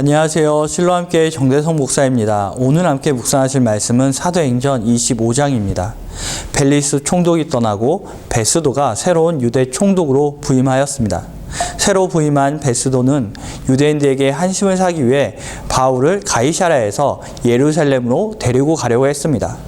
안녕하세요. 실로함께 정대성 목사입니다. 오늘 함께 묵상하실 말씀은 사도행전 25장입니다. 벨리스 총독이 떠나고 베스도가 새로운 유대 총독으로 부임하였습니다. 새로 부임한 베스도는 유대인들에게 한심을 사기 위해 바울을 가이사랴에서 예루살렘으로 데리고 가려고 했습니다.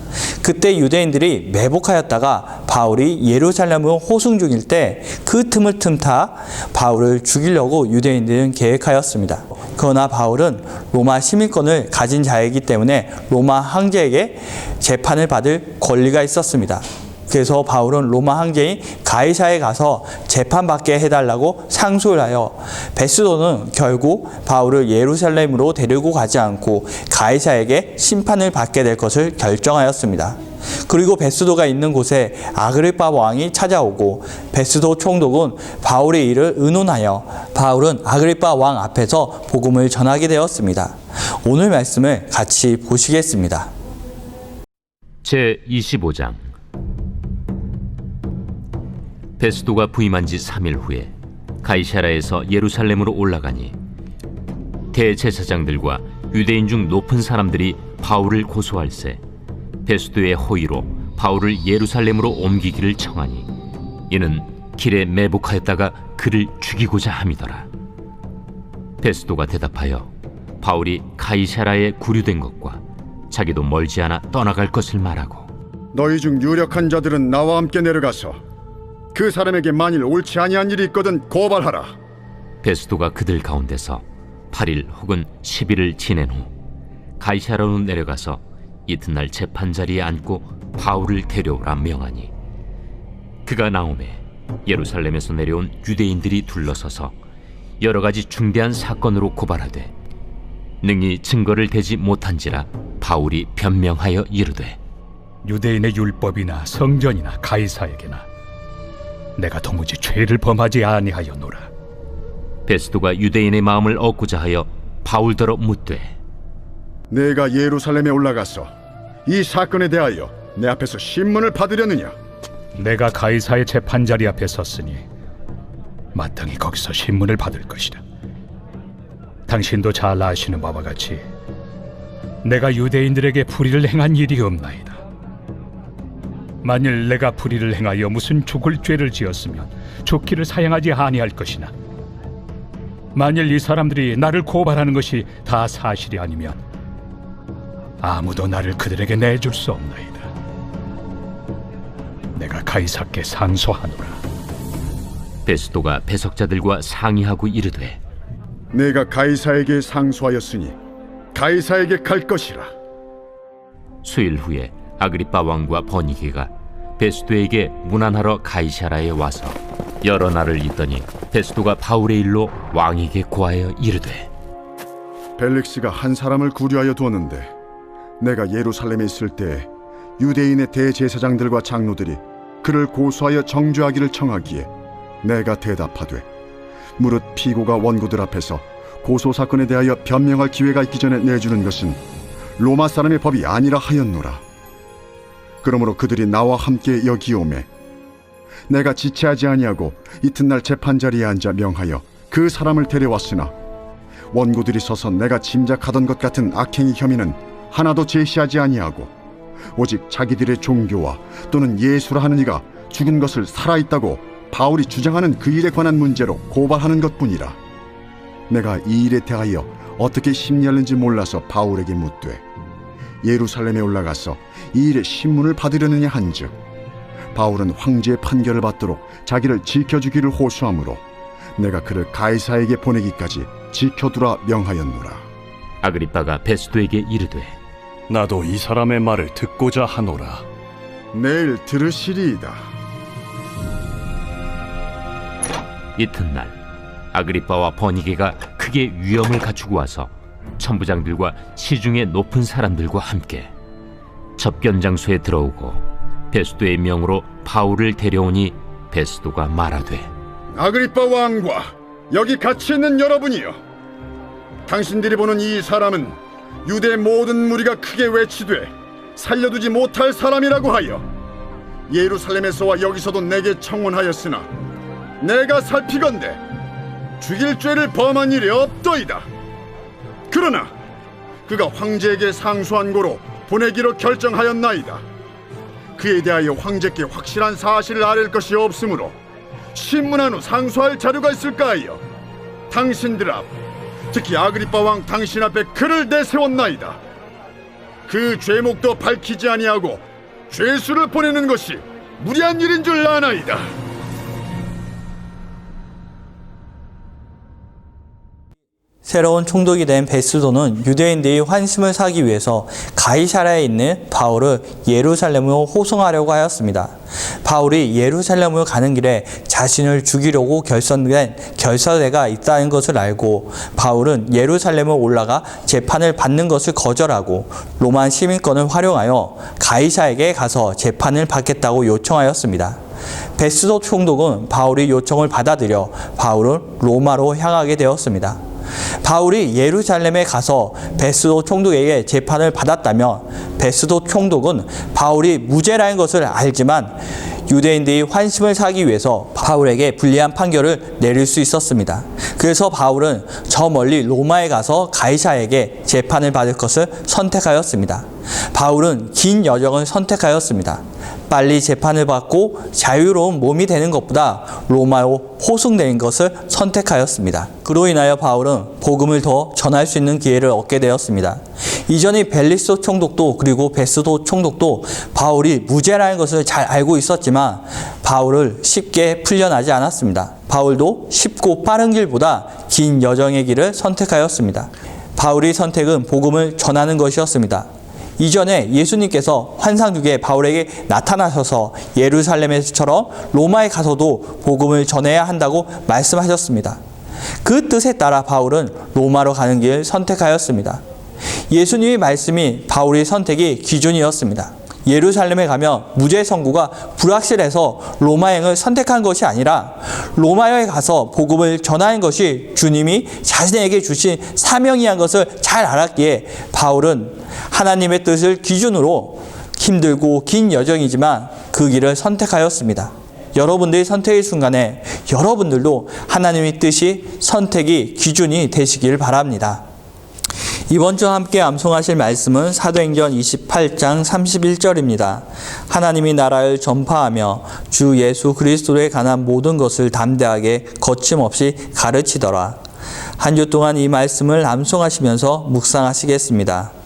그때 유대인들이 매복하였다가 바울이 예루살렘으로 호송 중일 때 그 틈을 틈타 바울을 죽이려고 유대인들은 계획하였습니다. 그러나 바울은 로마 시민권을 가진 자이기 때문에 로마 황제에게 재판을 받을 권리가 있었습니다. 그래서 바울은 로마 황제인 가이사에 가서 재판받게 해달라고 상소를 하여 베스도는 결국 바울을 예루살렘으로 데리고 가지 않고 가이사에게 심판을 받게 될 것을 결정하였습니다. 그리고 베스도가 있는 곳에 아그리빠 왕이 찾아오고 베스도 총독은 바울의 일을 의논하여 바울은 아그리빠 왕 앞에서 복음을 전하게 되었습니다. 오늘 말씀을 같이 보시겠습니다. 제25장. 베스도가 부임한 지 3일 후에 가이사랴에서 예루살렘으로 올라가니 대제사장들과 유대인 중 높은 사람들이 바울을 고소할세 베스도의 호의로 바울을 예루살렘으로 옮기기를 청하니 이는 길에 매복하였다가 그를 죽이고자 함이더라. 베스도가 대답하여 바울이 가이사랴에 구류된 것과 자기도 멀지 않아 떠나갈 것을 말하고, 너희 중 유력한 자들은 나와 함께 내려가서 그 사람에게 만일 옳지 아니한 일이 있거든 고발하라. 베스도가 그들 가운데서 8일 혹은 10일을 지낸 후 가이사랴로 내려가서 이튿날 재판자리에 앉고 바울을 데려오라 명하니, 그가 나오매 예루살렘에서 내려온 유대인들이 둘러서서 여러 가지 중대한 사건으로 고발하되 능히 증거를 대지 못한지라 바울이 변명하여 이르되, 유대인의 율법이나 성전이나 가이사에게나 내가 도무지 죄를 범하지 아니하였노라. 베스도가 유대인의 마음을 얻고자 하여 바울더러 묻되, 내가 예루살렘에 올라가서 이 사건에 대하여 내 앞에서 신문을 받으려느냐? 내가 가이사의 재판자리 앞에 섰으니 마땅히 거기서 신문을 받을 것이다. 당신도 잘 아시는 바와 같이 내가 유대인들에게 불의를 행한 일이 없나이다. 만일 내가 불의를 행하여 무슨 죽을 죄를 지었으면 죽기를 사양하지 아니할 것이나, 만일 이 사람들이 나를 고발하는 것이 다 사실이 아니면 아무도 나를 그들에게 내줄 수 없나이다. 내가 가이사께 상소하노라. 베스도가 배석자들과 상의하고 이르되, 내가 가이사에게 상소하였으니 가이사에게 갈 것이라. 수일 후에 아그리빠 왕과 버니게가 베스도에게 문안하러 가이사랴에 와서 여러 날을 있더니 베스도가 바울의 일로 왕에게 고하여 이르되, 벨릭스가 한 사람을 구류하여 두었는데 내가 예루살렘에 있을 때 유대인의 대제사장들과 장로들이 그를 고소하여 정죄하기를 청하기에 내가 대답하되, 무릇 피고가 원고들 앞에서 고소사건에 대하여 변명할 기회가 있기 전에 내주는 것은 로마 사람의 법이 아니라 하였노라. 그러므로 그들이 나와 함께 여기 오매 내가 지체하지 아니하고 이튿날 재판자리에 앉아 명하여 그 사람을 데려왔으나 원고들이 서서 내가 짐작하던 것 같은 악행의 혐의는 하나도 제시하지 아니하고 오직 자기들의 종교와 또는 예수라 하는 이가 죽은 것을 살아있다고 바울이 주장하는 그 일에 관한 문제로 고발하는 것뿐이라. 내가 이 일에 대하여 어떻게 심리하는지 몰라서 바울에게 묻되, 예루살렘에 올라가서 이 일에 신문을 받으려느냐 한즉, 바울은 황제의 판결을 받도록 자기를 지켜주기를 호소하므로 내가 그를 가이사에게 보내기까지 지켜두라 명하였노라. 아그리빠가 베스도에게 이르되, 나도 이 사람의 말을 듣고자 하노라. 내일 들으시리이다. 이튿날 아그리빠와 버니게가 크게 위엄을 갖추고 와서 천부장들과 시중의 높은 사람들과 함께 접견 장소에 들어오고 베스도의 명으로 바울을 데려오니 베스도가 말하되, 아그리빠 왕과 여기 같이 있는 여러분이여, 당신들이 보는 이 사람은 유대 모든 무리가 크게 외치되 살려두지 못할 사람이라고 하여 예루살렘에서와 여기서도 내게 청원하였으나 내가 살피건대 죽일 죄를 범한 일이 없더이다. 그러나 그가 황제에게 상소한 고로 보내기로 결정하였나이다. 그에 대하여 황제께 확실한 사실을 아랠 것이 없으므로 신문한 후 상소할 자료가 있을까 하여 당신들 앞, 특히 아그리빠 왕 당신 앞에 그를 내세웠나이다. 그 죄목도 밝히지 아니하고 죄수를 보내는 것이 무리한 일인 줄 아나이다. 새로운 총독이 된 베스도는 유대인들이 환심을 사기 위해서 가이사랴에 있는 바울을 예루살렘으로 호송하려고 하였습니다. 바울이 예루살렘으로 가는 길에 자신을 죽이려고 결성된 결사대가 있다는 것을 알고 바울은 예루살렘으로 올라가 재판을 받는 것을 거절하고 로마 시민권을 활용하여 가이사에게 가서 재판을 받겠다고 요청하였습니다. 베스도 총독은 바울의 요청을 받아들여 바울은 로마로 향하게 되었습니다. 바울이 예루살렘에 가서 베스도 총독에게 재판을 받았다면 베스도 총독은 바울이 무죄라는 것을 알지만 유대인들이 환심을 사기 위해서 바울에게 불리한 판결을 내릴 수 있었습니다. 그래서 바울은 저 멀리 로마에 가서 가이사에게 재판을 받을 것을 선택하였습니다. 바울은 긴 여정을 선택하였습니다. 빨리 재판을 받고 자유로운 몸이 되는 것보다 로마로 호송되는 것을 선택하였습니다. 그로 인하여 바울은 복음을 더 전할 수 있는 기회를 얻게 되었습니다. 이전에 벨리스 총독도 그리고 베스도 총독도 바울이 무죄라는 것을 잘 알고 있었지만 바울을 쉽게 풀려나지 않았습니다. 바울도 쉽고 빠른 길보다 긴 여정의 길을 선택하였습니다. 바울의 선택은 복음을 전하는 것이었습니다. 이전에 예수님께서 환상 중에 바울에게 나타나셔서 예루살렘에서처럼 로마에 가서도 복음을 전해야 한다고 말씀하셨습니다. 그 뜻에 따라 바울은 로마로 가는 길을 선택하였습니다. 예수님의 말씀이 바울의 선택의 기준이었습니다. 예루살렘에 가면 무죄 선고가 불확실해서 로마행을 선택한 것이 아니라 로마에 가서 복음을 전하는 것이 주님이 자신에게 주신 사명이한 것을 잘 알았기에 바울은 하나님의 뜻을 기준으로 힘들고 긴 여정이지만 그 길을 선택하였습니다. 여러분들의 선택의 순간에 여러분들도 하나님의 뜻이 선택의 기준이 되시길 바랍니다. 이번 주 함께 암송하실 말씀은 사도행전 28장 31절입니다. 하나님이 나라를 전파하며 주 예수 그리스도에 관한 모든 것을 담대하게 거침없이 가르치더라. 한 주 동안 이 말씀을 암송하시면서 묵상하시겠습니다.